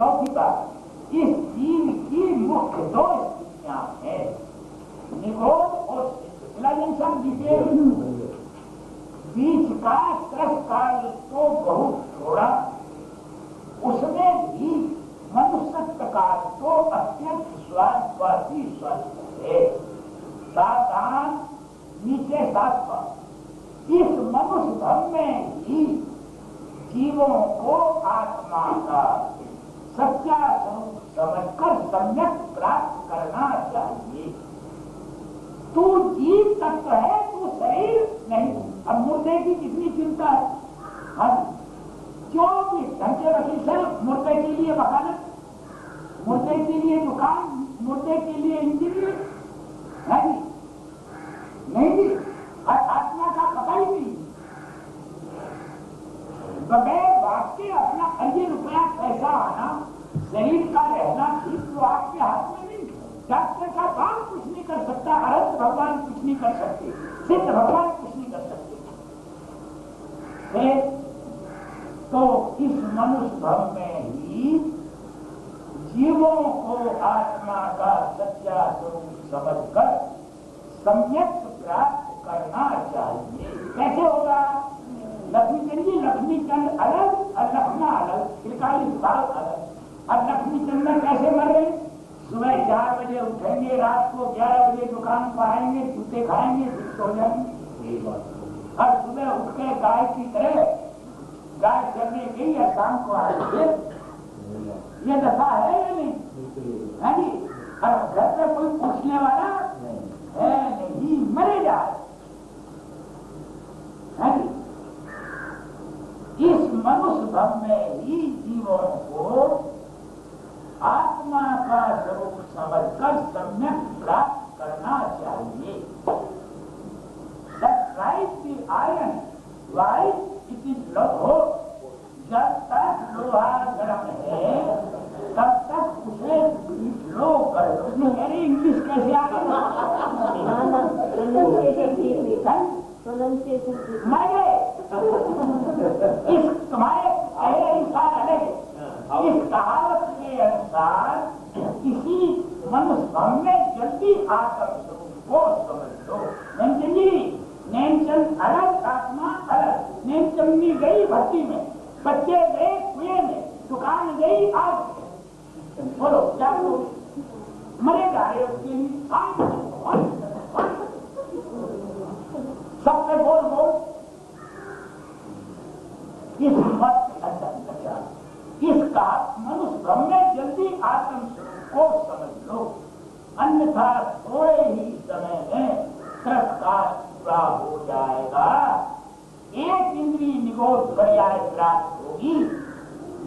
चौथी बात, इस जीव की मुख्य दो स्थितियां हैं, निरोध और बीच का 10 काल तो बहुत थोड़ा, उसमें भी मनुष्य काल तो अत्यंत स्वास्थ्यवासी स्वस्थ है। सावधान, नीचे सात्व। इस मनुष्य धर्म में ही जीवों को आत्मा का सच्चा स्वरूप समझकर सम्यक प्राप्त करना चाहिए। तू जीव तत्व है, तू शरीर नहीं। अब मुर्दे की कितनी चिंता है, हाँ 24 घंटे वकील साहब मुर्दे के लिए वकालत, मुर्दे के लिए दुकान, मुर्दे के लिए इंजीनियर, नहीं जी, आत्मा का पता ही नहीं। बगैर बात के अपना ये रुपया पैसा आना, शरीर का रहना ठीक तो आपके हाथ में नहीं। डॉक्टर का काम कुछ नहीं कर सकता, अरहत भगवान कुछ नहीं कर सकते, सिद्ध भगवान कुछ नहीं कर सकते। तो इस मनुष्य धर्म में ही जीवों को आत्मा का सच्चा स्वरूप समझकर सम्यक प्राप्त करना चाहिए। कैसे होगा? लक्ष्मीचंद अलग और लखना अलग, 41 साल अलग। और लक्ष्मीचंद कैसे मर रहे? सुबह 4 बजे उठेंगे, रात को 11 बजे दुकान पर आएंगे, जूते खाएंगे, फिर सो जाएंगे। और सुबह उठ के गाय की तरह गाय चलने गई या शाम को आएंगे। ये दशा है या नहीं? है जी। और घर पे कोई पूछने वाला है नहीं, मरे जाए। है जी। इस मनुष्य धर्म में ही जीवों को आत्मा का स्वरूप समझकर सम्यक प्राप्त करना चाहिए। Strike the iron while it is low। जब तक लोहा गर्म है तब तक उसे लो कर दो। अरे इंग्लिश कैसे आ गई? इस तुम्हारे पहले इंसान अलग है। इस कहावत के अनुसार किसी मनुष्य में जल्दी आकर स्वरूप को समझ लो। नैनचंद अलग, आत्मा अलग। नैनचंदी गई भट्टी में, बच्चे गए कुएं में, दुकान गई आग में। बोलो क्या मरे जा रहे उसके लिए सबसे बोल इस मत इसका मनुष्य भ्रम में जल्दी आत्म स्वरूप को समझ लो, अन्यथा थोड़े ही समय में तिरस्कार पूरा हो जाएगा। एक इंद्रिय निगोद पर्याय प्राप्त होगी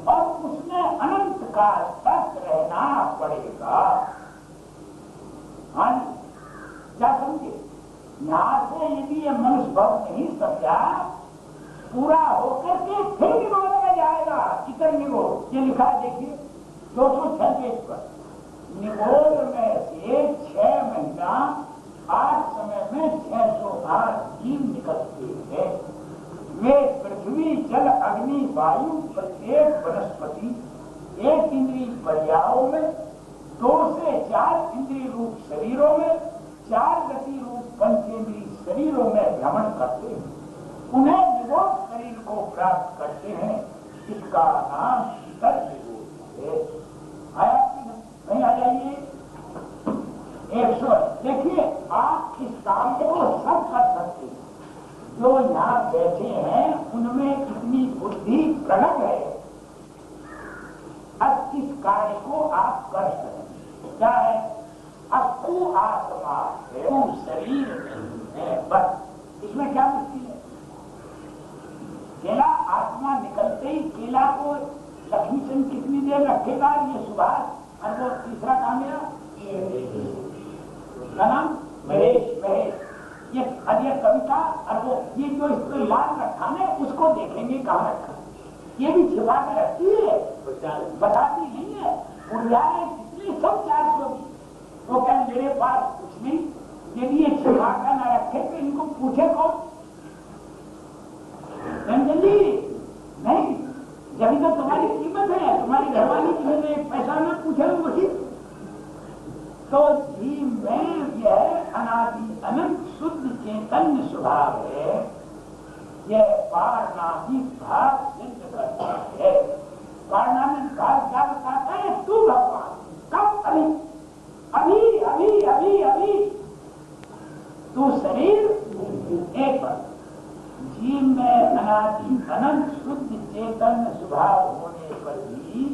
और उसमें अनंत काल तक रहना पड़ेगा। हाँ क्या समझे? यहाँ से यदि ये मनुष्य भक्त नहीं समझा, पूरा होकर के फिर निगोद में जाएगा। इतर निगोद ये लिखा है, देखिए 206 पेज पर। निगोद में से 6 महीना 8 समय में 608 जीव निकलते हैं। वे पृथ्वी, जल, अग्नि, वायु, प्रत्येक वनस्पति, एक इंद्रिय पर्यायों में, 2 से 4 इंद्रिय रूप शरीरों में, 4 गति रूप पंचेंद्रिय शरीरों में भ्रमण करते हैं। उन्हें निगोद शरीर को प्राप्त करते हैं। इसका नाम इतर निगोद है। आया नहीं? आ जाइए 100। देखिए आप इस काम को सब कर सकते हैं। जो यहाँ बैठे हैं उनमें कितनी बुद्धि प्रकट है, अब इस कार्य को आप कर सकते। क्या है? अब तू आत्मा है, तू शरीर नहीं है। बस इसमें क्या मुश्किल है? केला आत्मा निकलते ही केला को लक्ष्मीचंद कितनी देर रखेगा? ये सुभाष और वो तीसरा काम है क्या नाम? महेश। ये कविता और वो ये जो इसको लाल रखा है उसको देखेंगे कहाँ रखा। ये भी छिपा के रखती है, बताती नहीं है। उड़ाए कितनी सब 400 वो क्या मेरे पास कुछ नहीं। यदि ये छिपा कर न रखे तो इनको पूछे कौन? नहीं, जब तक तुम्हारी कीमत है, तुम्हारी घरवाली की मैंने एक पैसा न पूछा वही। तो जीव में यह अनादि अनंत शुद्ध चैतन्य स्वभाव है, यह पारनामिक भाव सिद्ध करता है। पारनामिक भाव क्या बताता है? तू भगवान कब? अभी अभी अभी अभी अभी तू शरीर एक पर। जीव में अनादि अनंत शुद्ध चैतन्य स्वभाव होने पर भी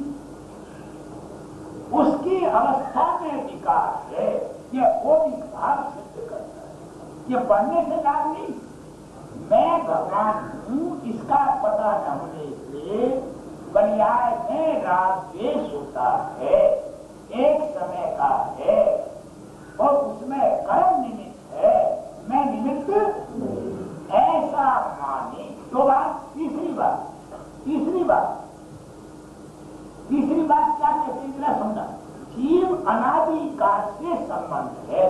उसकी अवस्था में विकास है, यह वो भी भाव सिद्ध करता है। ये पढ़ने से लाभ नहीं, मैं भगवान हूँ इसका पता न होने से पर्याय में राग द्वेष होता है, एक समय का है और उसमें कर्म निमित्त है, मैं निमित्त ऐसा माने। तो बात तीसरी बात क्या कहते हैं समझा? जीव अनादि काल से संबंध है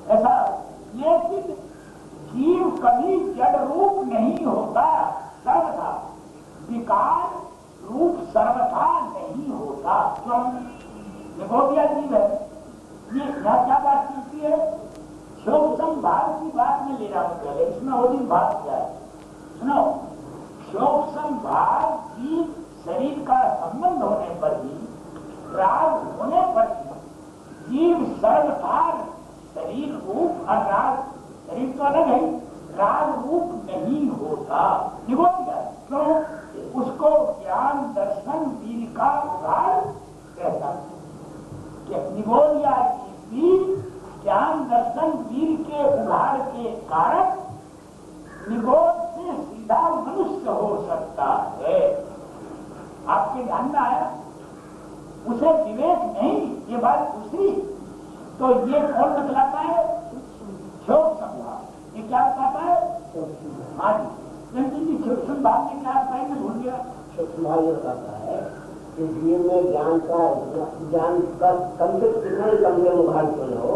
ऐसा, लेकिन जीव कभी जड़ रूप नहीं होता, सर्वथा विकार रूप सर्वथा नहीं होता। क्यों? निगोदिया जीव है, ये यहाँ क्या बात चलती है? शोक संभाव की बात में ले रहा हूं पहले, इसमें वो दिन बात क्या है सुनो। शोक संभाव जीव शरीर का संबंध होने पर भी, राग होने पर भी जीव सर्वथा शरीर रूप और राग, शरीर तो अलग है, राग रूप नहीं होता। निगोदिया क्यों? उसको ज्ञान दर्शन वीर का उदार कहता है। निगोदिया की ज्ञान दर्शन वीर के उधार के कारण निगोद से सीधा मनुष्य हो सकता है। आपके ध्यान में आया? उसे विवेक नहीं, ये बात दूसरी। तो ये कौन बतलाता है? शोक संभाव। ये क्या बताता है? हाँ जी, शोक संभाव में क्या आता है? मैं भूल गया। शोक संभाव ये बताता है कि जीव में ज्ञान का कम से कितना ही कम उभार क्यों न हो,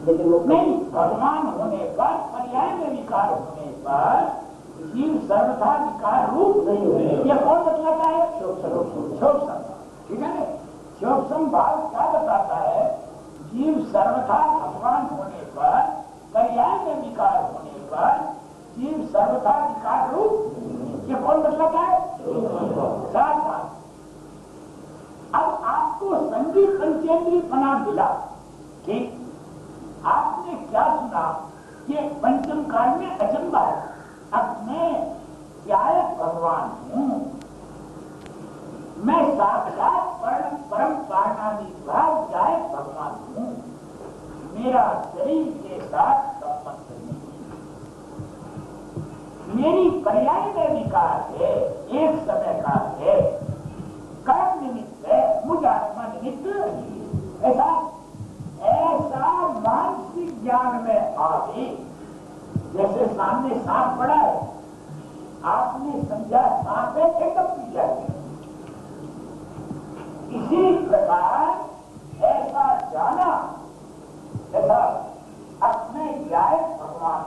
लेकिन वो नहीं, भगवान होने पर, पर्याय में विकार होने पर जीव सर्वथा विकार रूप नहीं होने। ये कौन बतलाता है? शोक संभाव। ठीक है, शोक संभाव क्या बताता है? जीव सर्वथा भगवान होने पर, पर्याय में विकार होने पर जीव सर्वथा विकार रूप, ये कौन बतलाता है? साथ। अब आपको संगीत पंचेंद्रीय पना मिला, ठीक? आपने क्या सुना? ये पंचम काल में अचंबा है। अब मैं गायक भगवान हूँ, मैं साक्षात परम पारनामिक गायक भगवान हूँ, मेरा शरीर के साथ संबंध नहीं, मेरी पर्याय में विकार है, एक समय का है, कर्म निमित्त है, मुझ आत्मा निमित्त। ऐसा मानसिक ज्ञान में आवे, जैसे सामने सांप पड़ा है, आपने समझा सांप है, एकदम पीछा है। इसी प्रकार ऐसा जाना, ऐसा अपने गायक भगवान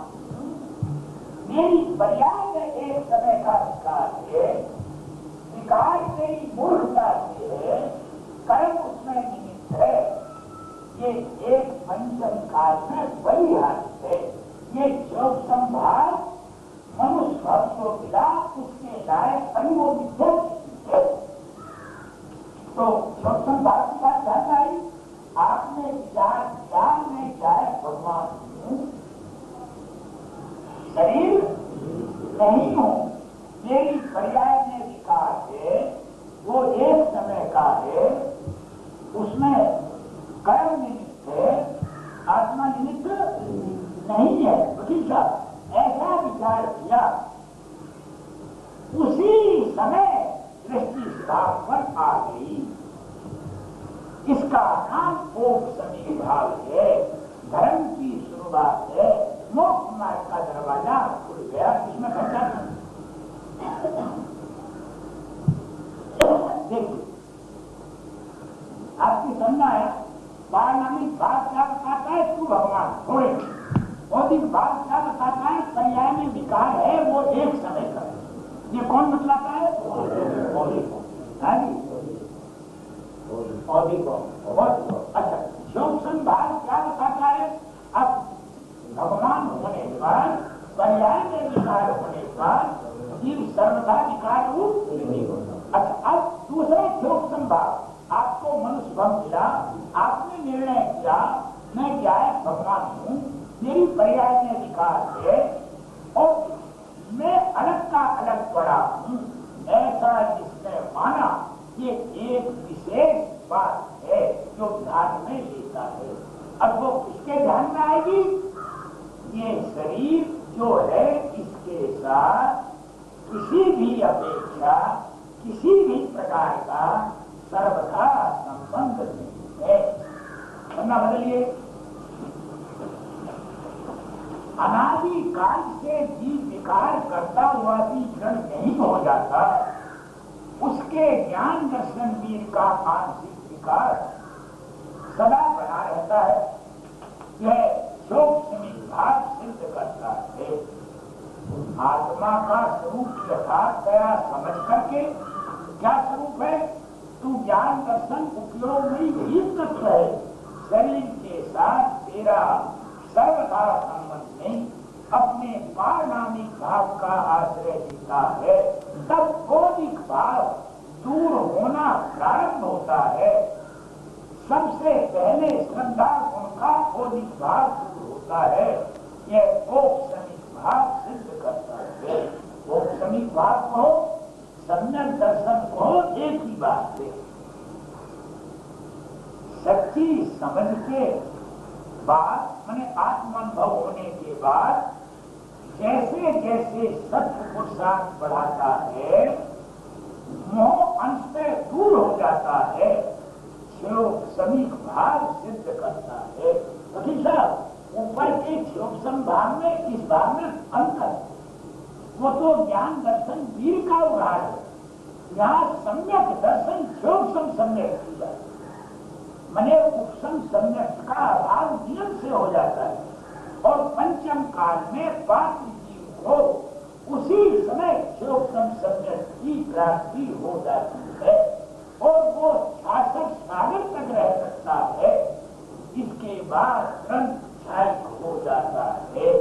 मेरी पर्याय में एक समय का विकार है, विकार मेरी मूर्खता से है, कर्म उसमें निमित्त है। ये एक पंचम काल में बड़ी हालत है। ये शोक संभाव मनुष्य भक्त को मिला, उसके लायक अनुमोदित है। तो शोक संभाव की बात ध्यान आई। आपने विचार किया मैं गायक भगवान हूँ, शरीर नहीं हूँ, मेरी पर्याय में विकार है, वो एक समय का है, उसमें कर्म निमित्त है, आत्मा निमित्त नहीं है। वकील साहब ऐसा विचार किया, उसी समय दृष्टि भाव पर आ गई। इसका नाम औपसमी भाव है, धर्म की शुरुआत है, मोक्ष मार्ग का दरवाजा खुल गया। इसमें खर्चा नहीं। देखिए आपकी समझना है, पारनामिक भाव क्या बताता है? तू भगवान थोड़े। भौतिक भाव क्या बताता है? पर्याय में विकार है, वो एक समय का है। ये कौन बतलाता है? अच्छा, योग संभाग क्या बताता है? अब भगवान होने पर, पर्याय में विकार होने पर जीव सर्वथा विकार रूप नहीं होता। अच्छा, अब दूसरा योग संभाग, आपको मनुष्य भव मिला, आपने निर्णय किया मैं क्या है भगवान हूँ, मेरी पर्याय में विकार है और मैं अलग का अलग पड़ा हूँ, ऐसा जिसने माना, ये एक विशेष बात है जो ध्यान में लेता है। अब वो किसके ध्यान में आएगी? ये शरीर जो है इसके साथ किसी भी अपेक्षा, किसी भी प्रकार का सर्वथा संबंध नहीं है। वरना बदलिए, अनादि काल से जीव विकार करता हुआ भी जड़ नहीं हो जाता, उसके ज्ञान दर्शन वीर का मानसिक विकार सदा बना रहता है। यह शोक भाव सिद्ध करता है। आत्मा का स्वरूप यथार्थ गया समझ करके, क्या स्वरूप है? तू ज्ञान दर्शन उपयोग में ही तत्व है, शरीर के साथ तेरा सर्वथा संबंध नहीं, अपने पारनामिक भाव का आश्रय लेता है, तब बौद्धिक भाव दूर होना प्रारंभ होता है। सबसे पहले श्रद्धा गुण का बौद्धिक भाव दूर होता है। यह औपसमिक भाव सिद्ध करता है। औपसमिक भाव को, सम्यक दर्शन को एक ही बात है। सच्ची समझ के बाद, माने आत्मानुभव होने के बाद, जैसे जैसे सत्य पुरुषार्थ बढ़ाता है, मोह अंश से दूर हो जाता है, क्षोभ समीक भाव सिद्ध करता है। वकील साहब, ऊपर के क्षोभ संभाग में, इस भाग में अंतर, वो तो ज्ञान दर्शन वीर का उदाहरण है। यहाँ सम्यक दर्शन क्षोभ सम सम्यक की जाए, मने उपसम सम्यक का अभाव नियम से हो जाता है और पंचम काल में पात्र जीव को उसी समय क्षोभसम सम्यक की प्राप्ति हो जाती है और वो शासक सागर तक रह सकता है। इसके बाद ग्रंथ छायक हो जाता है।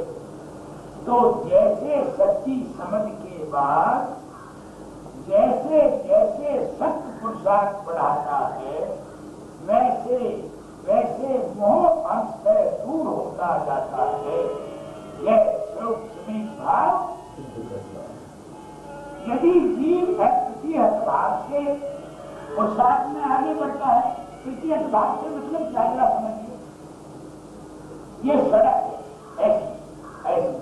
तो जैसे सच्ची समझ के बाद जैसे जैसे सत्य पुरुषार्थ बढ़ाता है, वैसे वैसे मोह अंश से दूर होता जाता है। यह सूक्ष्म भाव, यदि जीव तृतीयत भाव से पुरुषार्थ में आगे बढ़ता है, तृतीयत भाव से मतलब क्या समझिए, ये सड़क है ऐसी ऐसी,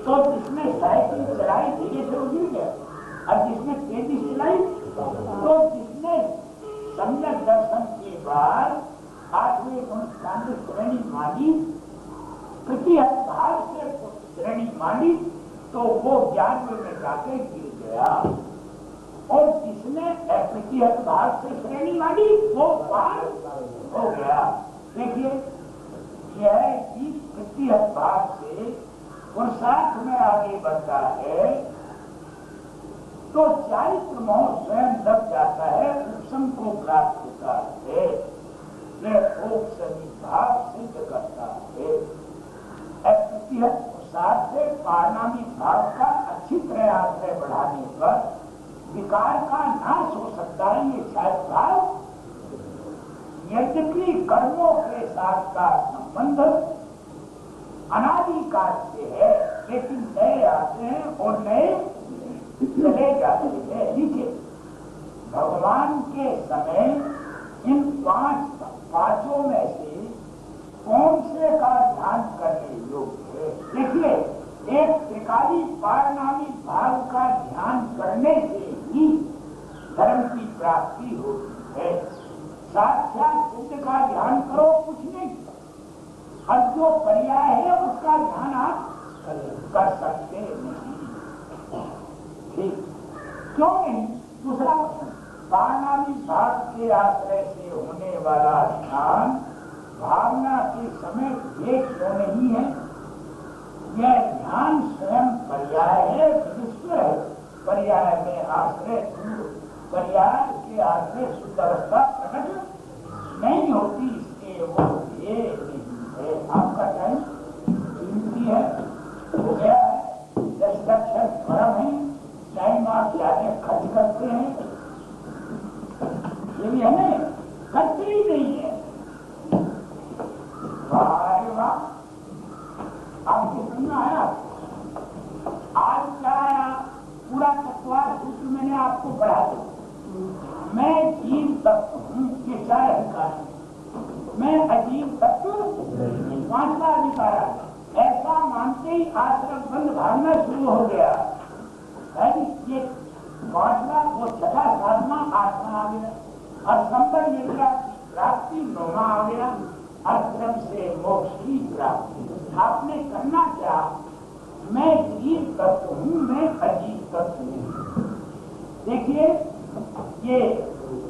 तो जिसमें साइकिल चलाई धीरे से गिर गया, अब जिसमें तेजी चलाई, तो जिसने सम्यक दर्शन के बाद आठवें गुण श्रेणी मानी, तृतीय भाव से श्रेणी मानी, तो वो ज्ञान में जाके गिर गया। और जिसने तृतीय भाव से श्रेणी मानी, वो पार हो गया। देखिए, यह कि तृतीय भाव से पुरुषार्थ में आगे बढ़ता है तो चारित्र मोह स्वयं दब जाता है, उपशम को प्राप्त होता है। यह औपसमिक भाव सिद्ध करता है। तृतीय पुरुषार्थ से पारनामिक भाव का अच्छी तरह आश्रय बढ़ाने पर विकार का नाश हो सकता है। ये चारित्र भाव यद्यपि कर्मों के साथ का संबंध अनादिकाल से है, लेकिन नए आते हैं और नए चले जाते हैं। लीजिए, भगवान के समय इन पांचों में से कौन से का ध्यान करने योग्य है? देखिए, एक त्रिकाली पारनामिक भाव का ध्यान करने से ही धर्म की प्राप्ति होती है। साक्षात सिद्ध का ध्यान करो, कुछ नहीं, और जो पर्याय है उसका ध्यान आप कर सकते नहीं। ठीक, क्यों नहीं? दूसरा प्रश्न, पारनामिक भाव के आश्रय से होने वाला ध्यान भावना के समय ये क्यों नहीं है? यह ध्यान स्वयं पर्याय है, विश्व है। पर्याय में आश्रय, पर्याय के आश्रय शुद्ध अवस्था प्रकट हैं, करते ही नहीं है। वाह, आपकी सुनना है। आज क्या पूरा तत्वार सूत्र मैंने आपको पढ़ा दिया। मैं जीव तत्व हूँ, ये 4 अधिकार है। मैं अजीब तत्व 5वां अधिकार है। ऐसा मानते ही आश्रम बंद भागना शुरू हो गया। ये 5वां, वो 6वां, 7वां, 8वां आ गया और संबंध निद्रा की प्राप्ति 9वां आ गया। आश्रम से मोक्ष की प्राप्ति। आपने करना क्या? मैं जीव तत्व हूँ, मैं अजीब तत्व हूँ। देखिए ये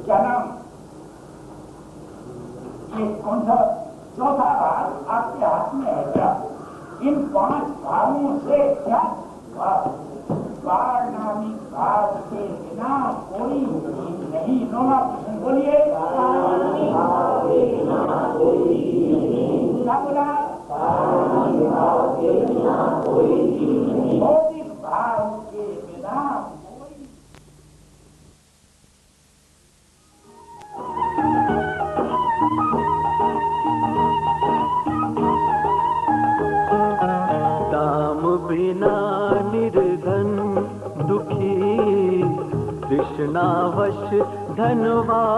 क्या नाम, ये कौन सा 4था भाग आपके हाथ में है क्या? इन 5 भागों से क्या नामी भाव के बिना कोई चीज नहीं। 9वां प्रश्न बोलिए। क्या बोला? भौतिक भाव के बिना बिना निर्धन दुखी तृष्णावश धनवान।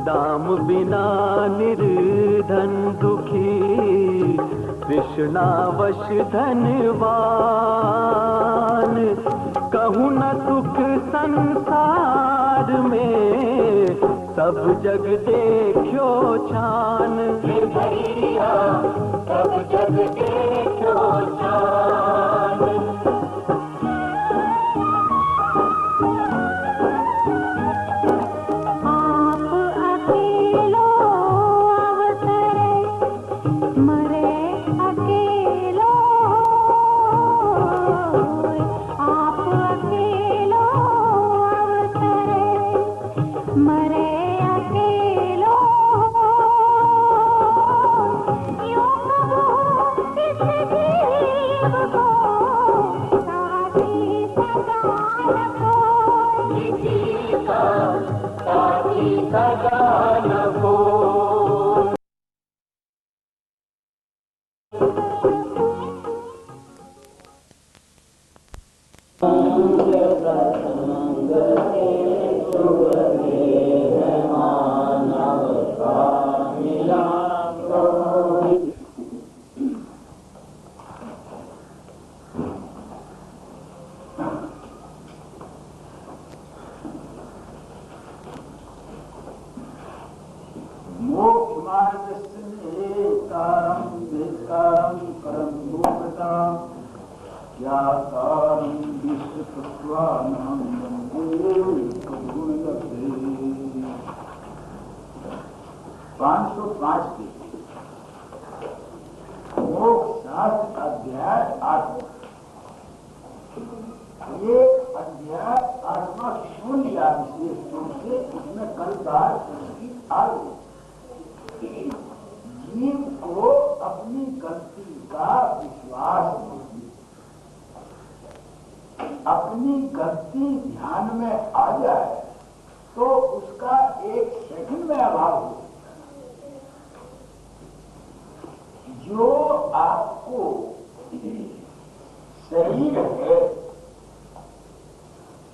दाम बिना निर्धन दुखी तृष्णावश धनवान। कहूँ न सुख संसार में सब जग देखो छान। सब जग देखो छान। जीव को अपनी गलती का विश्वास नहीं, अपनी गलती ध्यान में आ जाए तो उसका 1 सेकंड में अभाव हो। जो आपको शरीर है,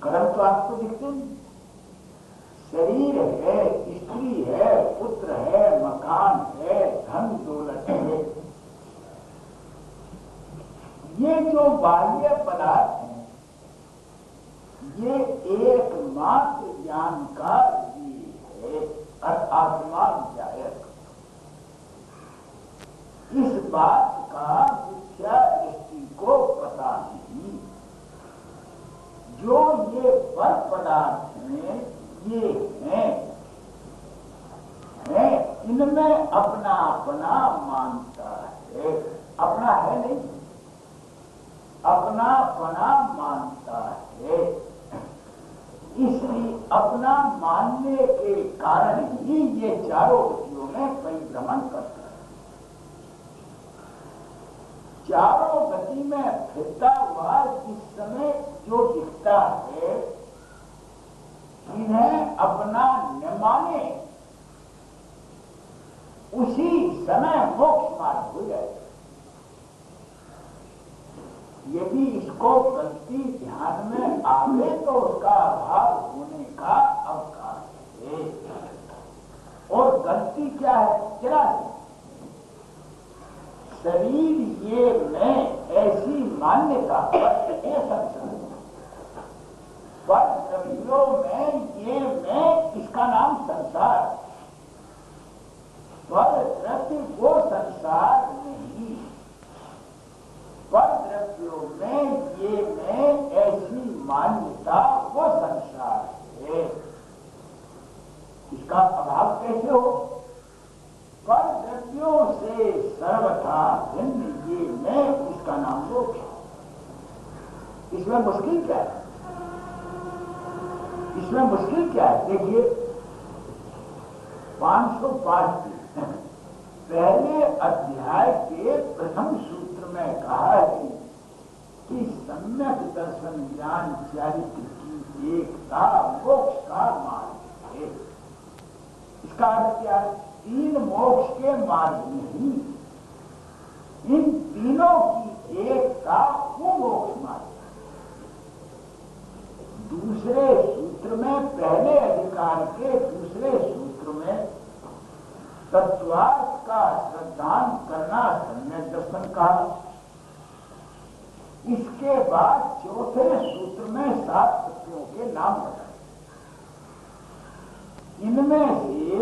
कर्म तो आपको दिखते नहीं। शरीर है, स्त्री है, पुत्र है, मकान है, धन दौलत है, ये जो बाह्य पदार्थ हैं, ये एकमात्र ज्ञान का जीव है और आत्मा विचारक। इस बात का मिथ्या दृष्टि को पता नहीं। जो ये पर पदार्थ हैं, ये है, इनमें अपना अपना मानता है। अपना है नहीं, अपना अपना मानता है। इसलिए अपना मानने के कारण ही ये चारों गतियों में परिभ्रमण करता है। चारों गति में फिरता हुआ जिस समय जो दिखता है, इन्हें अपना न माने उसी समय मोक्ष मार्ग हो जाएगा। यदि इसको गलती ध्यान में आवे तो उसका अभाव होने का अवकाश है। और गलती क्या है? जरा शरीर ये मैं ऐसी मान्यता पर द्रव्यों में ये मैं, इसका नाम संसार। पर द्रव्य वो संसार नहीं, पर द्रव्यों में ये मैं ऐसी मान्यता वो संसार है। इसका अभाव कैसे हो? पर द्रव्यों से सर्वथा भिन्न ये मैं, इसका नाम मोक्ष। इसमें मुश्किल क्या है? इसमें मुश्किल क्या है? देखिए 505 पहले अध्याय के प्रथम सूत्र में कहा है कि सम्यक दर्शन ज्ञान चारित्र की एकता मोक्ष का मार्ग है। इसका अर्थ क्या है? 3 मोक्ष के मार्ग नहीं, इन तीनों की एकता वो मोक्ष मार्ग। दूसरे सूत्र में, पहले अधिकार के दूसरे सूत्र में तत्वार्थ का श्रद्धांत करना सम्यक दर्शन कहा। इसके बाद चौथे सूत्र में 7 तत्वों के नाम बताए। इनमें से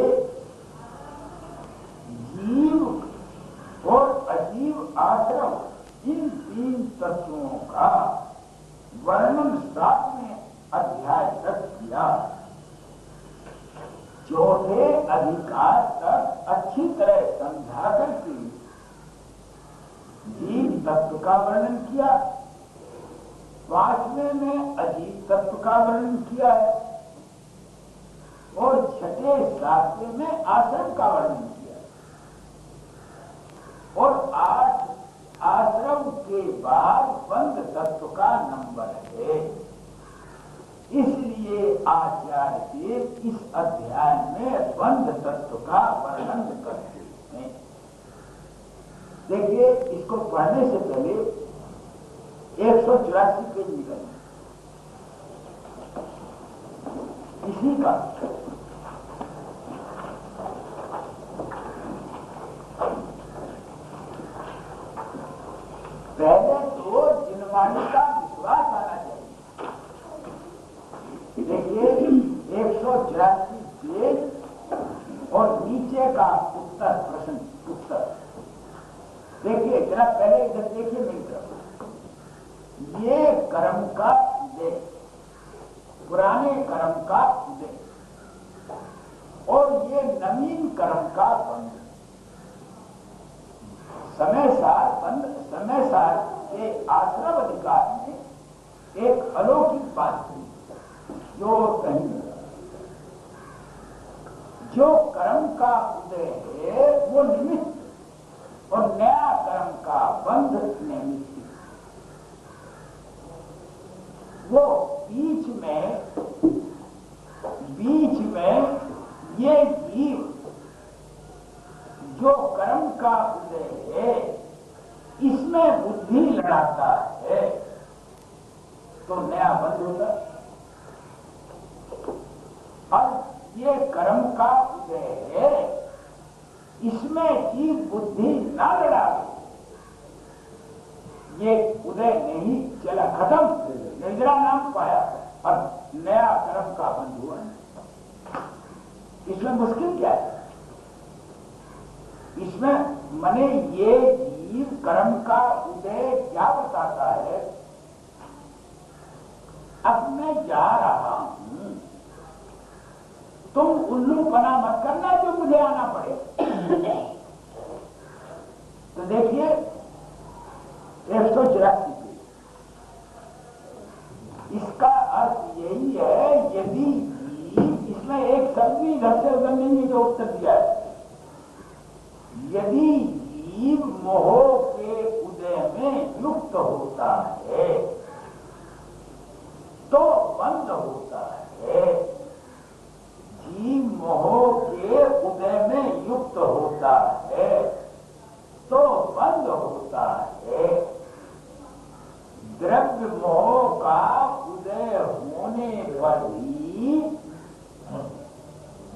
जीव और अजीव आश्रम, इन 3 तत्वों का वर्णन 7वें अध्याय तक किया। चौथे अधिकार तक अच्छी तरह समझा करके जीव तत्व का वर्णन किया। 5वें में अजीव तत्व का वर्णन किया है और 6, 7वें में आश्रम का वर्णन किया और 8 आश्रम के बाद बंध तत्व का नंबर है। इसलिए आचार्य देव इस अध्याय में बंध तत्व का वर्णन करते हैं। देखिए, इसको पढ़ने से पहले 184 पेज निकलें। इसी का पहले तो जिनवाणी का विश्वास आना चाहिए। देखिए 184 पेज और नीचे का उत्तर, प्रश्न उत्तर देखिए जरा। पहले इधर देखिए मेरी तरफ। ये कर्म का उदय, पुराने कर्म का उदय और ये नवीन कर्म का बंध। समय सार के आश्रम अधिकार में एक अलौकिक बात थी जो कहीं, जो कर्म का उदय है वो निमित्त और नया कर्म का बंध निमित्त। वो बीच में ये जीव जो कर्म का उदय है इसमें बुद्धि लड़ाता है तो नया बंध होता है। और ये कर्म का उदय है, इसमें जीव बुद्धि ना लड़ा, ये उदय नहीं चला, खत्म, निर्जरा नाम पाया और नया कर्म का बंध हुआ। इसमें मुश्किल क्या है? इसमें मने ये जीव कर्म का उदय क्या बताता है? अब मैं जा रहा हूं, तुम उल्लूपना मत करना जो मुझे आना पड़े। तो देखिए 184 पे इसका अर्थ यही है, यदि इसमें एक शब्द भी इधर से उधर नहीं जो उत्तर दिया है, यदि जीव मोह के उदय में युक्त होता है तो बंद होता है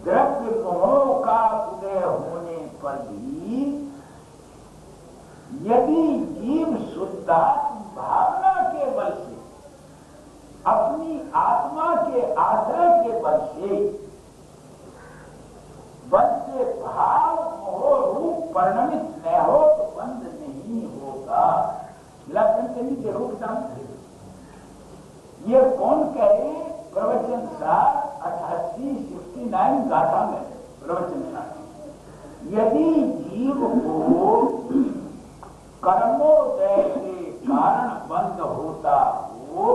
द्रव्य मोह का उदय होने पर भी यदि जीव शुद्धात्म भावना के बल से, अपनी आत्मा के आश्रय के बल से भाव मोह रूप परिणमित न हो तो बंद नहीं होगा। लक्षण के नीचे रूपता ये कौन कहे? प्रवचन सार 88-69 गाथा में प्रवचन सार। यदि जीव को कर्मोदय के कारण बंद होता हो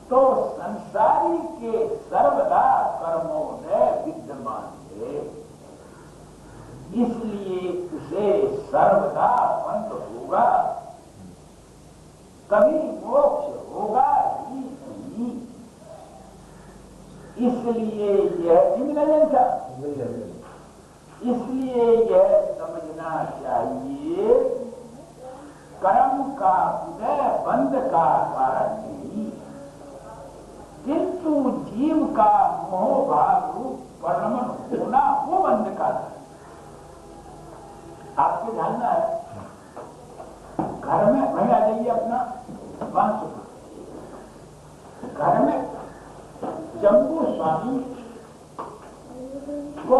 तो संसारी के सर्वदा कर्मोदय विद्यमान है, इसलिए उसे सर्वदा बंद होगा, कभी मोक्ष होगा ही नहीं। इसलिए यह इसलिए यह समझना चाहिए कर्म का उदय बंद का कारण नहीं, किंतु जीव का मोह भाव रूप परिणमन होना वो बंद का है। आपको जानना है, घर में भाई आ जाइए अपना 500 घर में जम्बू स्वामी को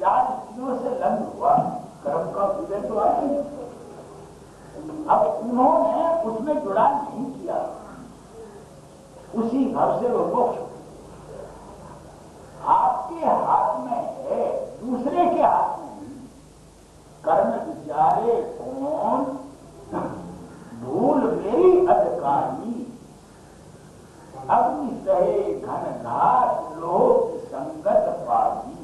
40 दिनों से लंग हुआ, कर्म का उदय तो आया। अब उन्होंने उसमें जुड़ा नहीं किया, उसी घर से वो मोक्ष आपके हाथ में है, दूसरे के हाथ में नहीं। कर्म विचारे कौन भूल मेरी अधिकारी, अग्नि सहे घन घाट लोक संगत पागी।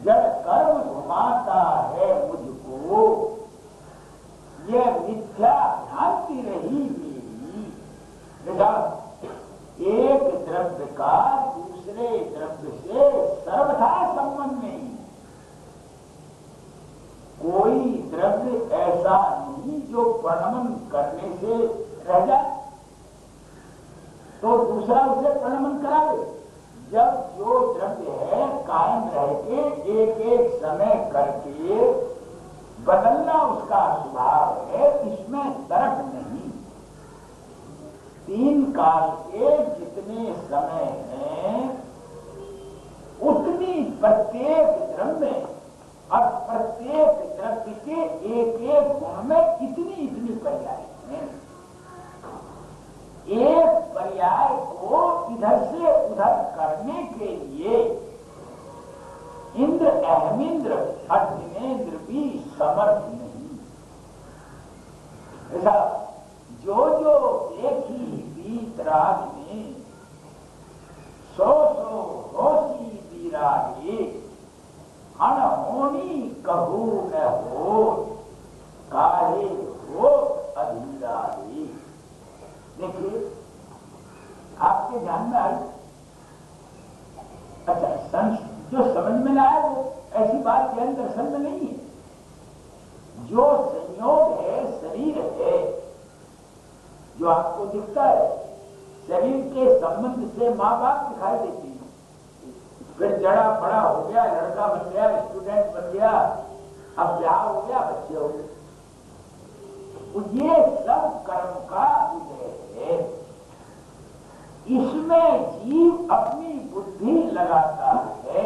जब कर्म घुमाता है मुझको, ये मिथ्या भ्रांति रही मेरी। एक द्रव्य का दूसरे द्रव्य से सर्वथा संबंध नहीं। कोई द्रव्य ऐसा नहीं जो परिणमन करने से रह जाए तो दूसरा उसे परिणमन करावे। जब जो द्रव्य है कायम रह के एक एक समय करके बदलना उसका स्वभाव है, इसमें तर्क नहीं। 3 काल के जितने समय हैं उतनी प्रत्येक द्रव्य और प्रत्येक द्रव्य के एक एक गुण में इतनी इतनी पर्याय हैं। एक पर्याय को इधर से उधर करने के लिए इंद्र अहमिंद्र अर्जुनेन्द्र भी समर्थ नहीं। ऐसा जो एक ही बीत राग में 100 होशी बीरागे, अनहोनी कहू न हो, काहे हो अधीरागे। देखिए आपके ध्यान में आई, अच्छा जो समझ में ना आए वो ऐसी बात ज्ञान दर्शन में नहीं है। जो संयोग है, शरीर है, जो आपको दिखता है, शरीर के संबंध से माँ बाप दिखाई देती है, फिर जड़ा बड़ा हो गया, लड़का बन गया, स्टूडेंट बन गया, अब ब्याह हो गया, बच्चे हो गए। ये सब कर्म का उदय है। इसमें जीव अपनी बुद्धि लगाता है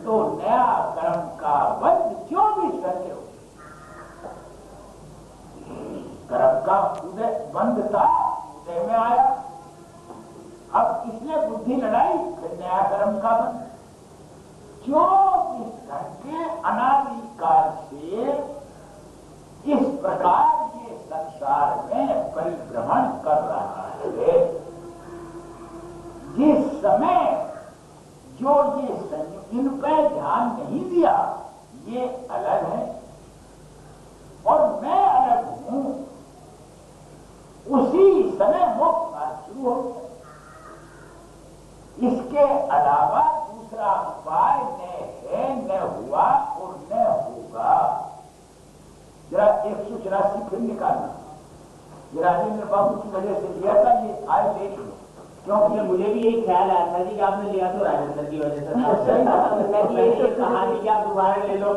तो नया कर्म का बंध 24 घंटे हो। कर्म का उदय बंद था, उदय में आया, अब इसने बुद्धि लड़ाई, फिर नया कर्म का बंद। 24 घंटे अनादिकाल से इस प्रकार ये संसार में परिभ्रमण कर रहा है। जिस समय जो ये संयोग इन पर ध्यान नहीं दिया, ये अलग है और मैं अलग हूं, उसी समय मोक्ष मार्ग शुरू हो गया। इसके अलावा दूसरा उपाय न है, न हुआ और न होगा। जरा 184 फिर निकालना, ये राजेंद्र बाबू की वजह से लिया था, ये आए देख लो क्योंकि मुझे भी यही ख्याल आया था जी कि आपने लिया तो राजेंद्र की वजह से मैं ये कहानी की आप दोबारा ले लो।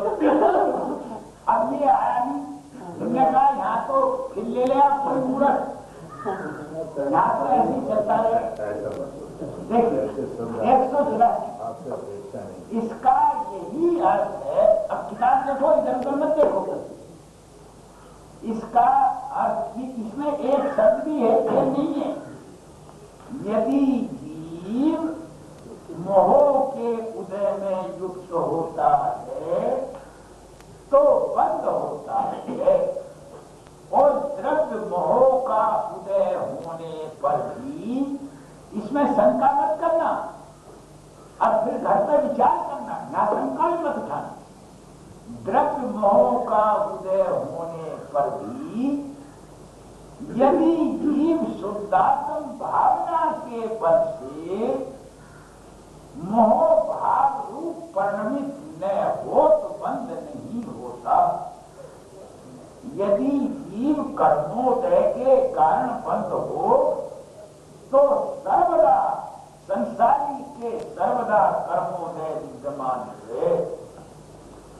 अब ये आया नहीं, तुमने कहा यहाँ तो फिर ले ले आप कोई मूर्ख, यहाँ तो ऐसे ही चलता रहे। देखिए 184 इसका यही अर्थ है। अब किताब देखो, इधर उधर मत देखो। इसका अर्थ ही इसमें एक शब्द भी है, ये नहीं है। यदि जीव मोह के उदय में युक्त होता है तो बंद होता है, और द्रव्य मोह का उदय होने पर भी इसमें शंका मत करना। अब फिर घर पर विचार करना, ना शंका भी मत उठाना। द्रव्य मोह का उदय होने पर भी यदि जीव शुद्धात्म भावना के बल से मोह भाव रूप परिणमित न हो तो बंद नहीं होता। यदि जीव कर्मोदय के कारण बंद हो तो सर्वदा संसारी के सर्वदा कर्मोदय विद्यमान है,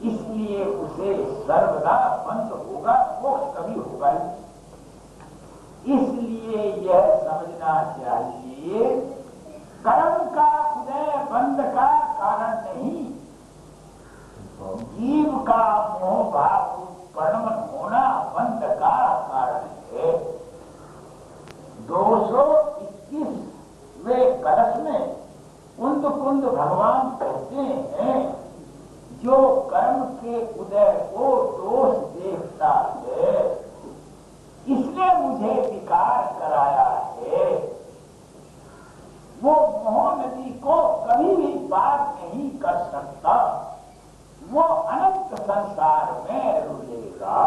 इसलिए उसे सर्वदा बंद होगा, मोक्ष कभी होगा ही। इसलिए यह समझना चाहिए कर्म का उदय बंद का कारण नहीं, जीव का मोह भाव परिणमन होना बंद का कारण है। 221वें कलश में कुंद कुंद भगवान कहते हैं, जो कर्म के उदय को दोष देखता है इसने मुझे विकार कराया है, वो मोह नदी को कभी भी पार नहीं कर सकता, वो अनंत संसार में रुलेगा।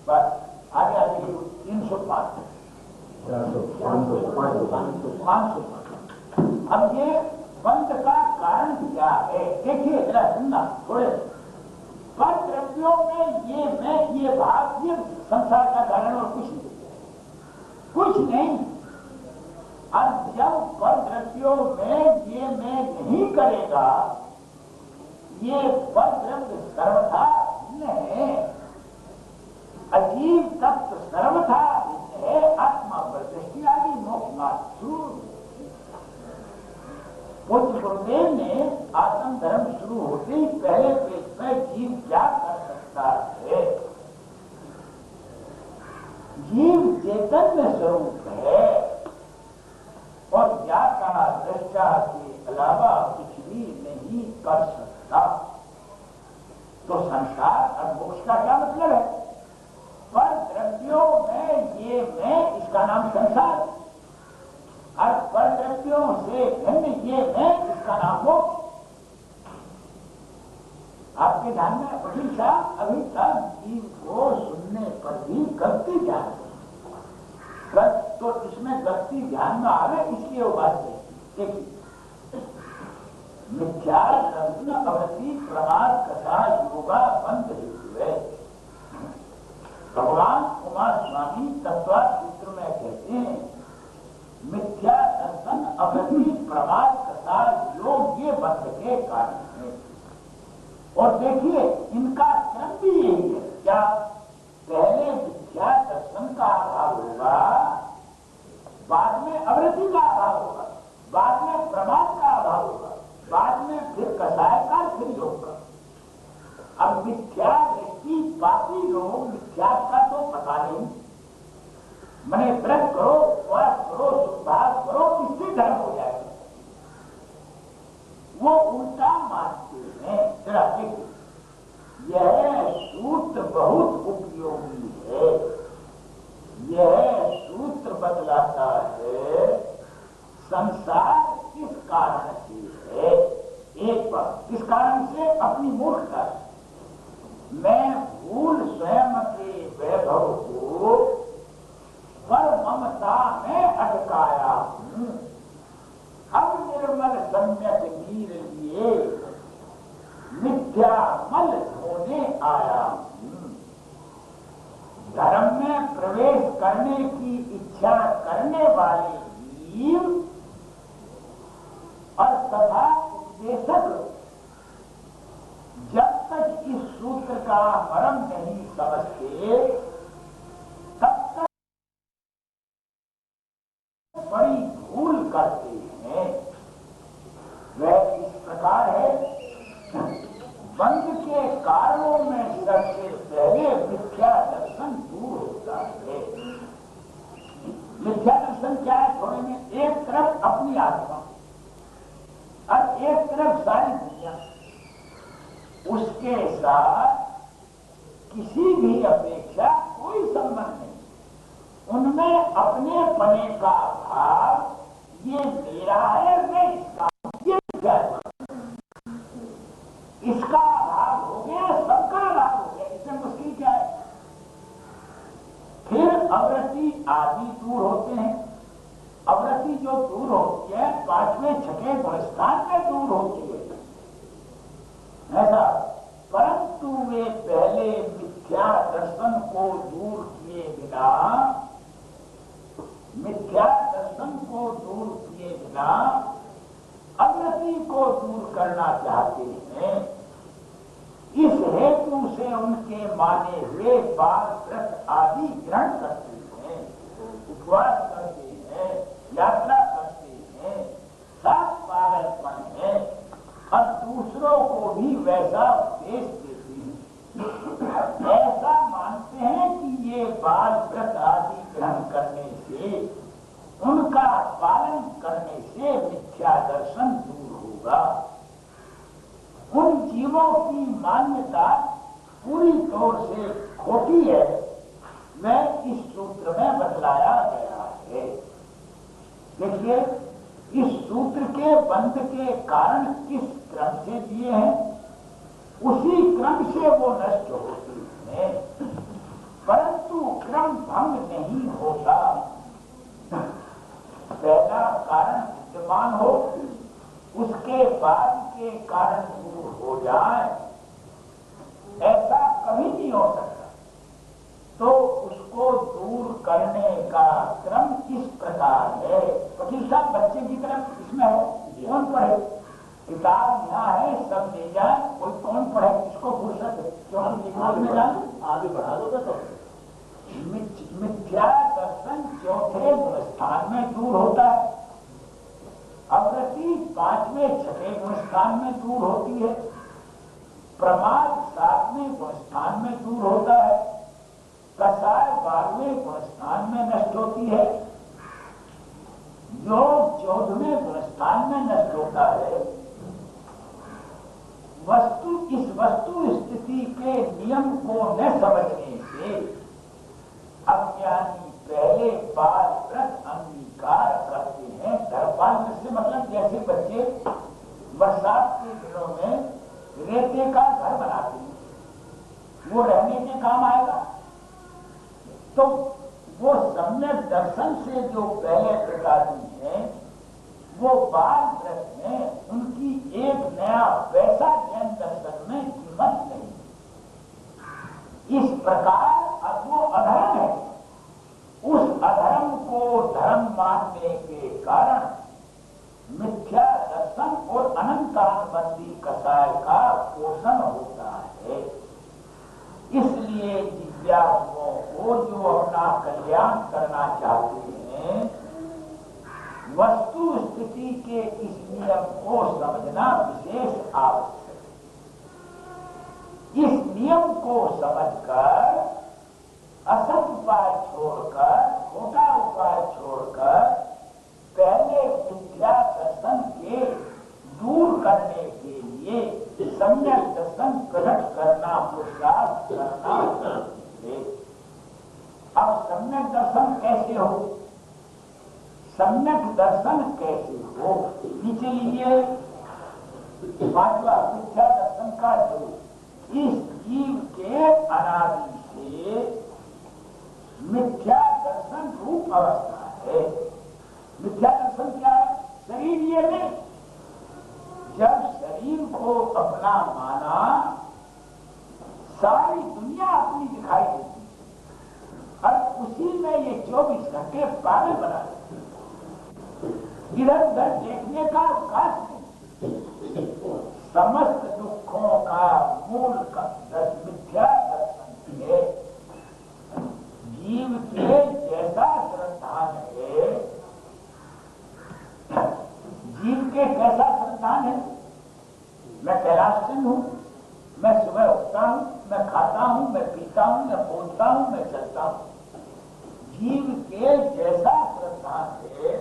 बस आगे आगे 305 अब ये बंद का कारण क्या है? देखिए जरा सुनना थोड़े। पर द्रव्यों में ये भाव, ये संसार का कारण और कुछ नहीं। और जब पर द्रव्यों में ये मैं नहीं करेगा, ये पर द्रव्य सर्वथा है, अजीब तत्व सर्वथा है, आत्मा पर दृष्टि आदि मोक्ष मात्र। पूज्य गुरुदेव ने आत्म धर्म शुरू होते ही पहले पेज में जीव क्या कर सकता है? जीव चैतन्य स्वरूप है और ज्ञाता दृष्टा के अलावा कुछ भी नहीं कर सकता। तो संसार और मोक्ष का क्या मतलब है? पर द्रव्यों में ये मैं, इसका नाम संसार, और पर द्रव्यों से भिन्न ये मैं, इसका नाम मोक्ष। आपके ध्यान में अभी तक जीव को सुनने पर भी गलती ध्यान है, तो इसमें गलती ध्यान में आवे, इसलिए वो बात देखिए। मिथ्या दर्शन अवधि प्रमाद कथा योगा बंद हुए। भगवान कुमार स्वामी तत्वा सूत्र में कहते हैं, मिथ्या दर्शन अवधि प्रमाद कथा योग ये बंध के कारण है। और देखिए इनका क्रम भी यही है। क्या? पहले मिथ्या दर्शन का अभाव होगा, बाद में अवृत्ति का अभाव होगा, बाद में प्रमाद का अभाव होगा, बाद में फिर कसाय का, फिर योग का। अब मिथ्या दृष्टि पापी लोग मिथ्या का तो पता नहीं, मने व्रत करो, उपवास करो, सुभाष करो, इससे धर्म हो जाएगा, वो उल्टा मानते हैं। जरा देखिए, यह सूत्र बहुत उपयोगी है। यह सूत्र बतलाता है संसार किस कारण से है। एक बात, किस कारण से? अपनी मूर्खता। मैं भूल स्वयं के वैभव को पर ममता में अटकाया हूँ, अब निर्मल सम्यक नीर लिए मिथ्या मल धोने आया हूँ। धर्म में प्रवेश करने की इच्छा करने वाले जीव तथा उपदेशक जब तक इस सूत्र का मर्म नहीं समझते तब तक बड़ी भूल करते हैं। वह इस प्रकार है, बंध के कारणों में सबसे पहले मिथ्या दर्शन दूर होता है। मिथ्या दर्शन क्या है? थोड़े में एक तरफ अपनी आत्मा और एक तरफ सारी दुनिया, उसके साथ किसी भी अपेक्षा कोई संबंध नहीं। उनमें अपने पने का भाव, ये मेरा है, मैं इसका, ये इसका भाव हो गया, सबका भाव हो गया। इसमें मुश्किल क्या है? फिर अवृत्ति आदि दूर होते हैं। अवृत्ति जो दूर होती है, पांचवें छठे गुणस्थान में दूर होती है ऐसा। परंतु वे पहले मिथ्या दर्शन को दूर किए बिना, मिथ्या दर्शन को दूर किए बिना अवृत्ति को दूर करना चाहते हैं। इस हेतु से उनके माने हुए बाल व्रत आदि ग्रहण करते हैं, उपवास करते हैं, यात्रा करते हैं, सब पागलपन है और दूसरों को भी वैसा उपदेश देते हैं। ऐसा मानते हैं कि ये बाल व्रत आदि ग्रहण करने से, उनका पालन करने से मिथ्या दर्शन दूर होगा। उन जीवों की मान्यता पूरी तौर से खोटी है, वह इस सूत्र में बतलाया गया है। देखिए, इस सूत्र के बंध के कारण किस क्रम से दिए हैं, उसी क्रम से वो नष्ट होते हैं, परंतु क्रम भंग नहीं होता। पहला कारण विद्यमान हो, उसके बाद के कारण दूर हो जाए, ऐसा कभी नहीं हो सकता। तो उसको दूर करने का क्रम इस प्रकार है। वकील साहब, बच्चे की तरफ इसमें है, कौन पढ़े? किताब यहाँ है, सब ले जाए, कोई कौन पढ़े? इसको फुर्सत है, जो हम निकाल में जाए आगे बढ़ा दो तो। मिथ्या दर्शन चौथे गुणस्थान में दूर होता है, अवृत्ति पांचवें छठे गुणस्थान में दूर होती है, प्रमाद सातवें गुणस्थान में दूर होता है, कसाय 12वें गुणस्थान में नष्ट होती है, योग 14वें गुणस्थान में नष्ट होता है। इस वस्तु स्थिति के नियम को न समझने से अज्ञानी पहले बाल व्रत अंगीकार करते हैं। धर्मपाल से मतलब जैसे बच्चे बरसात के दिनों में रेते का घर बनाते हैं, वो रहने के काम आएगा। तो वो सम्यक दर्शन से जो पहले प्रकाशी है, वो बाल व्रत में उनकी एक नया वैसा ज्ञान दर्शन में कीमत नहीं। इस प्रकार अब वो अधर्म है, उस अधर्म को धर्म मानने के कारण मिथ्या दर्शन और अनंतानुबंधी कसाय का पोषण होता है। इसलिए जिज्ञासुओं को जो अपना कल्याण करना चाहते हैं, वस्तु स्थिति के इस नियम को समझना विशेष आवश्यक है। इस नियम को समझकर असत उपाय छोड़कर, खोटा उपाय छोड़कर पहले मिथ्या दर्शन के दूर करने के लिए सम्यक दर्शन प्रकट करना, पुरुषार्थ करना है। अब सम्यक दर्शन कैसे हो? सम्यक दर्शन कैसे हो? नीचे लीजिए, पांचवा मिथ्या दर्शन का जो इस जीव के अनादि से मिथ्या दर्शन रूप अवस्था है। मिथ्या दर्शन क्या है? शरीर ये नहीं। जब शरीर को अपना माना, सारी दुनिया अपनी दिखाई देती और उसी में ये 24 घंटे पागल बना देती। इधर उधर देखने का अवकाश नहीं। समस्त दुखों का मूल का मिथ्या दर्शन है। जीव के जैसा श्रद्धान है, जीव के कैसा श्रद्धान है? मैं कैलाशचंद हूं, मैं सुबह उठता हूं, मैं खाता हूं, मैं पीता हूं, मैं बोलता हूं, मैं चलता हूं। जीव के जैसा श्रद्धान है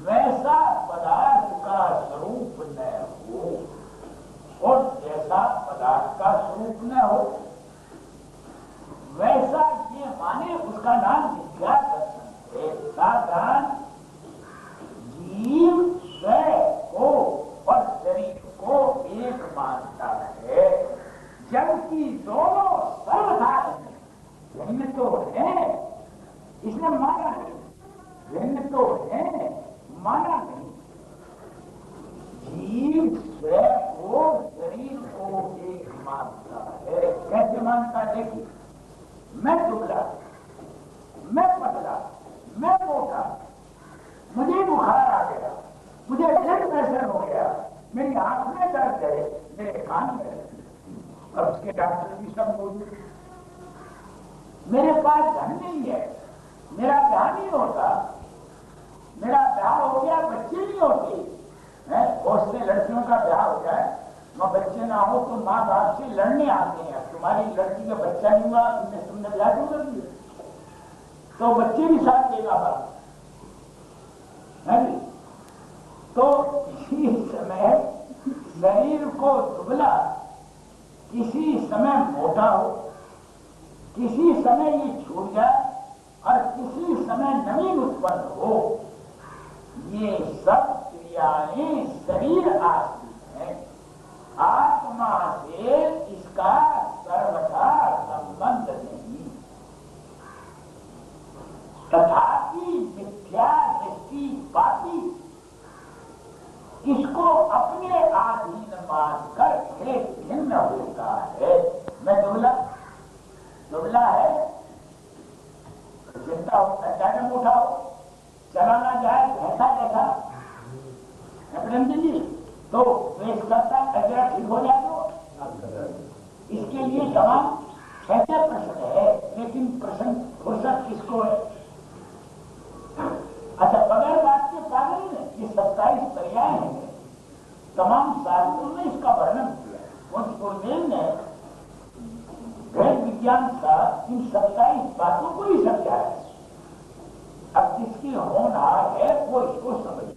वैसा पदार्थ का स्वरूप न हो, और जैसा पदार्थ का स्वरूप न हो वैसा ये माने, उसका नाम मिथ्या दर्शन है। साधारण जीव स्वयं को और शरीर को एक मानता है, जबकि दोनों सर्वथा भिन्न तो है। इसने माना नहीं, भिन्न तो है, माना नहीं। जीव स्वयं को शरीर को एक मानता है। कैसे मानता है? देखिए, मैं दुबला, मैं पतला, मैं मोटा, मुझे बुखार आ गया, मुझे ब्लड प्रेशर हो गया, मेरी आंख में दर्द है, मेरे कान में दर्द, और उसके डॉक्टर भी सब मौजूद है। मेरे पास धन नहीं है, मेरा ब्याह नहीं होता, मेरा ब्याह हो गया, बच्चे नहीं होते। बहुत से लड़कियों का ब्याह हो जाए, वह बच्चे ना हो तो माँ बाप से लड़ने आते हैं, तुम्हारी लड़की का बच्चा नहीं हुआ, तुमने ब्याह क्यों कर दिया? तो बच्चे भी साथ देगा बाप, है नहीं? तो किसी समय शरीर को दुबला, किसी समय मोटा हो, किसी समय ये छूट जाए और किसी समय नवीन उत्पन्न हो, ये सब क्रियाएं शरीर आश्रित है। आत्मा से इसका सर्वथा संबंध नहीं। तथापि मिथ्या दृष्टि पाती इसको अपने अधीन मानकर एक भिन्न होता है। मैं दुबला है, चिंता होता है, ज्यादा मोटा हो, चला ना जाए ऐसा जैसा जी, तो वेश करता अगर ठीक हो जाए तो इसके लिए तमाम कैसे प्रश्न है, लेकिन प्रश्न फुर्सत किसको है? अच्छा, बगैर बात के पागल ने ये 27 पर्याय हैं, तमाम शास्त्रों में इसका वर्णन किया। उस गुरुदेव ने वेद विज्ञान का इन 27 बातों को ही समझाया। अब जिसकी होनहार है वो इसको समझे,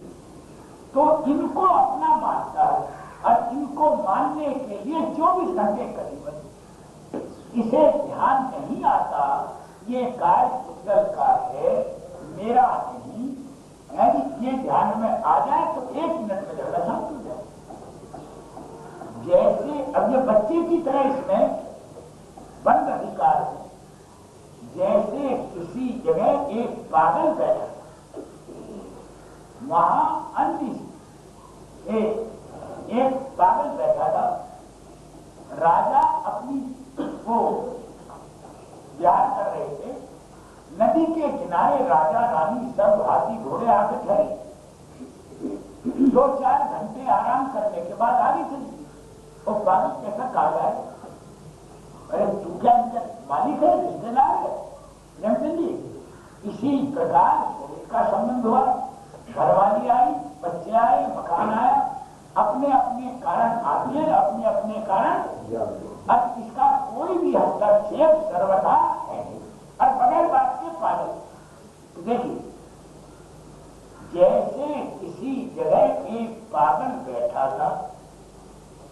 तो इनको अपना मानता है, और इनको मानने के लिए 24 घंटे करीबन इसे ध्यान नहीं आता ये कार्य पुद्गल का है, मेरा नहीं। यदि ये ध्यान में आ जाए तो 1 मिनट में झगड़ा शांत हो जाए। जैसे अब ये बच्चे की तरह इसमें बंद अधिकार है। जैसे किसी जगह एक पागल बैठा, वहां अन्य एक पागल बैठा था। राजा अपनी को विहार कर रहे थे। नदी के किनारे राजा रानी सब हाथी घोड़े आके ठहरे। 2-4 घंटे आराम करने के बाद आगे चली। वो पागल कैसा कागा है? अरे तू क्या मालिक है, रिश्तेदार है? प्रेमचंद जी, इसी प्रकार शरीर का संबंध हुआ, घरवाली आई, बच्चे आए, मकान आया, अपने अपने कारण आते हैं, अपने अपने कारण। अब इसका कोई भी हस्तक्षेप सर्वथा है और बगैर बात के पागल। तो देखिए, जैसे किसी जगह एक पागल बैठा था,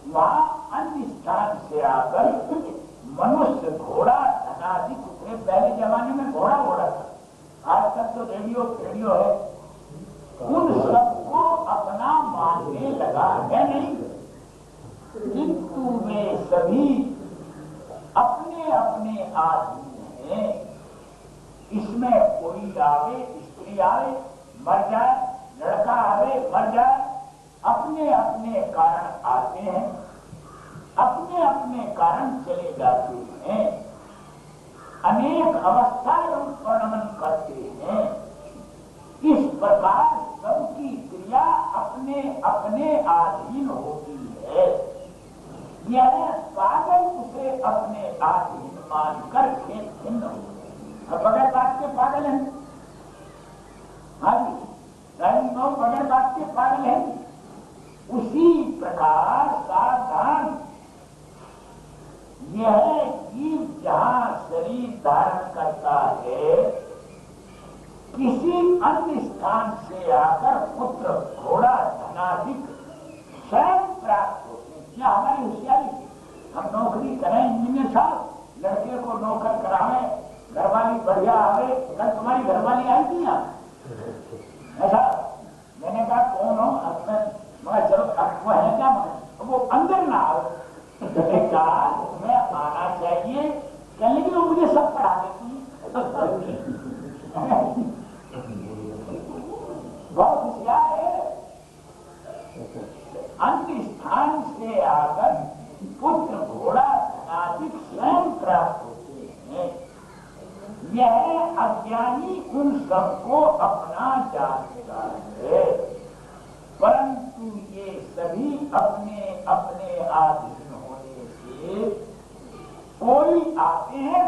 वहां अन्य स्थान से आकर मनुष्य, घोड़ा, धनादि कुत्ते, पहले जमाने में घोड़ा था, आजकल तो रेडियो है, उन सबको अपना मानने लगा है नहीं, किंतु वे सभी अपने अपने आदमी हैं। इसमें कोई आवे, स्त्री आवे, मर जाए, लड़का आवे, मर जाए, अपने अपने कारण आते हैं, अपने अपने कारण चले जाते हैं, अनेक अवस्था वर्णन करते हैं। इस प्रकार सबकी क्रिया अपने अपने अधीन होती है। यह पागल उसे अपने आधीन मानकर खेल खिन्न हो। अब बगैर बात के पागल है, हाँ जी, बगैर बात के पागल है। उसी प्रकार सावधान यह जीव जहां शरीर धारण करता है, किसी अन्य स्थान से आकर पुत्र घोड़ा धनाधिक स्वयं प्राप्त होते हैं। क्या हमारी होशियारी, हम नौकरी करें इंजीनियर साहब, लड़के को नौकर करावे, घरवाली बढ़िया आवे। कल तुम्हारी घरवाली आई थी यहाँ, ऐसा मैंने कहा कौन हो, मगर चलो वो है क्या, मगर वो अंदर ना आओ। कहा तुम्हें आना चाहिए, कहने की वो मुझे सब पढ़ा देती बहुत होशियार है। अन्य स्थान से आकर पुत्र घोड़ा धनाधिक स्वयं प्राप्त होते हैं। यह अज्ञानी उन सबको अपना जानता है, परंतु ये सभी अपने अपने आधीन होने से कोई आते हैं,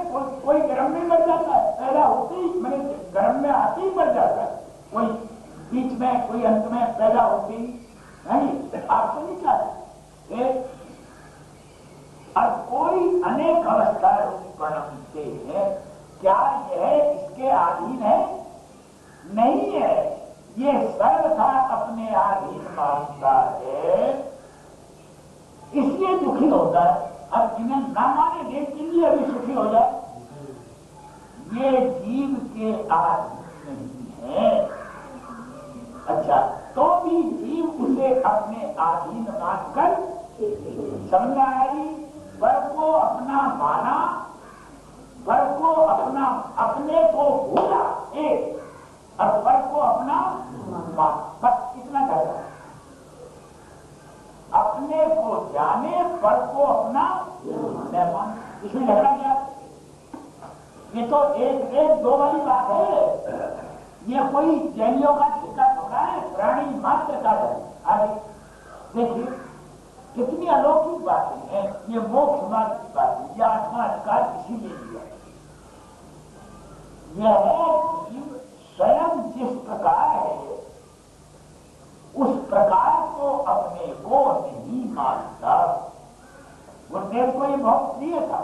कोई गर्म में मर जाता है, पैदा होते ही मैंने गर्म में आते ही मर जाता है, कोई बीच में कोई अंत में पैदा होते ही नहीं, आपसे नहीं चाहते। और कोई अनेक अवस्था बनते हैं, क्या यह इसके अधीन है? नहीं है, ये सर्वथा अपने अधीन मानता है, इसलिए दुखी होता है। अब जिन्हें ना माने देख के लिए अभी सुखी हो जाए, ये जीव के अधीन नहीं है। अच्छा, तो भी जीव उसे अपने अधीन मानकर समझा आई, वर को अपना माना, वर को अपना, अपने को भूला एक, और वर को अपना मान, बस इतना कहता है। अपने को जाने, वर को अपना न मान, इसमें झगड़ा क्या? ये तो एक दो वाली बात है। ये कोई जैनियों का ठेका थोड़ा है, प्राणी मात्र का है। आगे देखिए कितनी अलौकिक बातें हैं, ये मोक्ष मार्ग की बात, यह आत्मा अधिकार इसीलिए लिया। यह जीव स्वयं जिस प्रकार है, उस प्रकार को अपने को नहीं मानता। गुरुदेव को ये बहुत प्रिय था।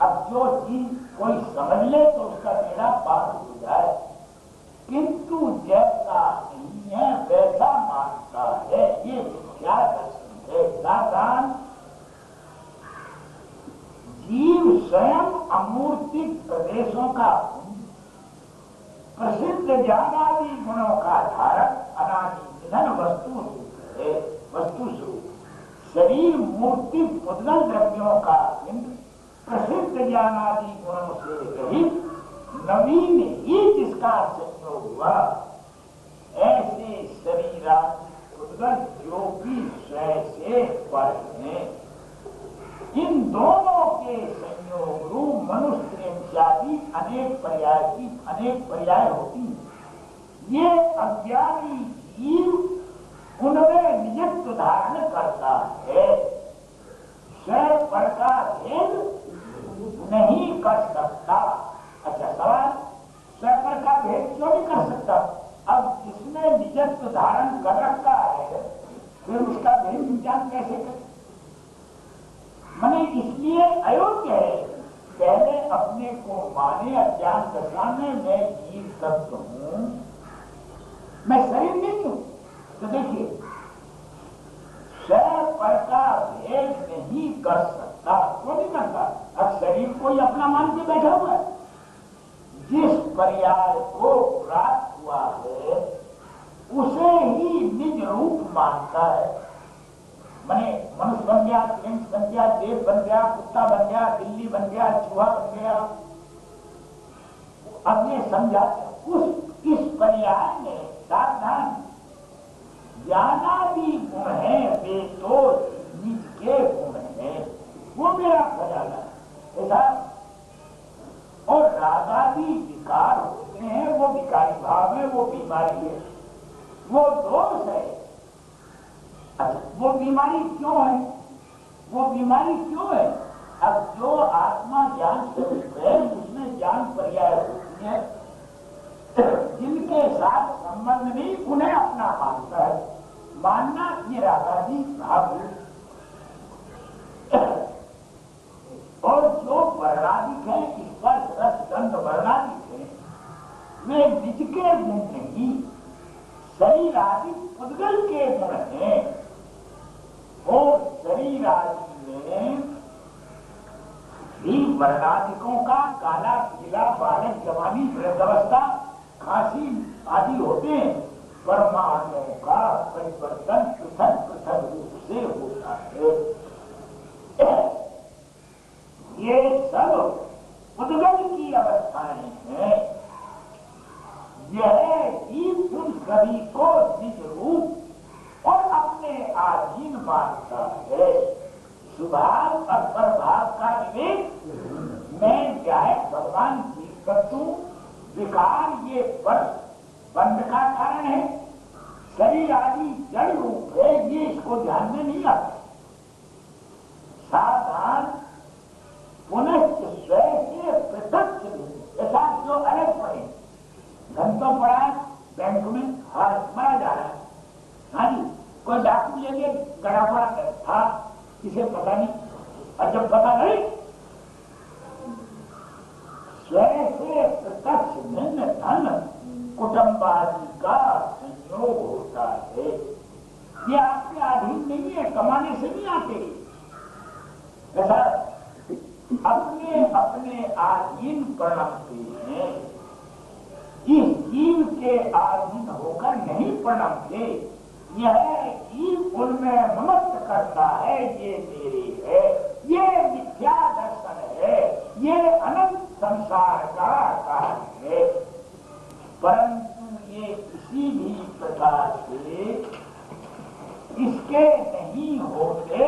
अब जो चीज कोई समझ ले तो उसका बेड़ा पार हो जाए, किंतु जैसा नहीं है वैसा मानता है, ये क्या दर्शन है? सावधान, जीव स्वयं अमूर्तिक प्रदेशों का प्रसिद्ध ज्ञानादि गुणों का धारक अनादि निधन वस्तु स्वरूप, शरीर मूर्ति पुद्गल द्रव्यों का केंद्र, प्रसिद्ध ज्ञानादि गुणों से रहित नवीन ही जिसका संयोग हुआ, ऐसे शरीरादि पुद्गल जो भी स्वयं से पर हैं, इन दोनों के संयोग रूप मनुष्य इत्यादि अनेक पर्याय होती हैं। ये अज्ञानी जीव उनमें निजत्व धारण करता है, स्वयं पर का भेद नहीं कर सकता। अच्छा सवाल, स्वयं पर का भेद क्यों नहीं कर सकता? अब जिसने निजत्व धारण कर रखा है, फिर उसका भेद विज्ञान कैसे करे? मैंने इसलिए अयोग्य है, पहले अपने को माने अज्ञान दशा में मैं जीव तत्व हूं, मैं शरीर नहीं हूं। तो देखिए स्वयं पर का भेद नहीं कर सकता, क्यों नहीं करता? अब शरीर को ही अपना मान के बैठा हुआ है। जिस पर्याय को प्राप्त हुआ है उसे ही निज रूप मानता है। मैंने मनुष्य बन गया, प्रिंस बन गया, देव बन गया, कुत्ता बन गया, बिल्ली बन गया, चूहा बन गया। अब ये समझा इस पर्याय में सावधान, ज्ञानादि गुण है वे तो निज के गुण है, वो मेरा खजाना ऐसा, और रागादि विकार होते हैं, वो विकारी भाव है, वो बीमारी है, वो दोष है। वो बीमारी क्यों है? वो बीमारी क्यों है? अब जो आत्मा ज्ञान स्वरूप है उसमें ज्ञान पर्याय होती है, जिनके साथ संबंध नहीं उन्हें अपना मानता है। मानना ये राधा जी भाव है। और जो वर्णाधिक है, स्पर्श रस गंध वर्णाधिक है, वे निज के गुण नहीं शरीर आदि पुद्गल के गुण हैं। और शरीर आदि में भी वर्णाधिकों का काला पीला बालक जवानी वृद्धावस्था खांसी आदि होते हैं, परमाणुओं का परिवर्तन पृथक पृथक रूप से होता है। ये सब उद्गम की अवस्थाएं हैं। यह ही उन सभी को निज रूप और अपने अधीन मानता है। स्वभाव और प्रभाव का विवेक मैं चाहे भगवान जी करतू विकार ये बंध का कारण है, शरीर आदि जड़ रूप है, ये इसको ध्यान में नहीं आता। सावधान पुनः स्वयं से पृथक ऐसा जो अलग पड़े। घंटों पड़ा बैंक में हाथ मारा जा रहा है, हाँ जी, कोई डाकू लेके गड़ा पड़ा था, किसे पता नहीं, और जब पता नहीं स्वयं से प्रत्यक्ष भिन्न धन कुटुंबादि का संयोग होता है। ये आपके अधीन नहीं है, कमाने से नहीं आते। ऐसा अपने अपने अधीन पड़ते हैं, इस जीव के अधीन होकर नहीं पड़ते। यह जीव उनमें ममत्व करता है, ये मेरे है, ये मिथ्या दर्शन है, ये अनंत संसार का कारण है। परंतु ये किसी भी प्रकार से इसके नहीं होते।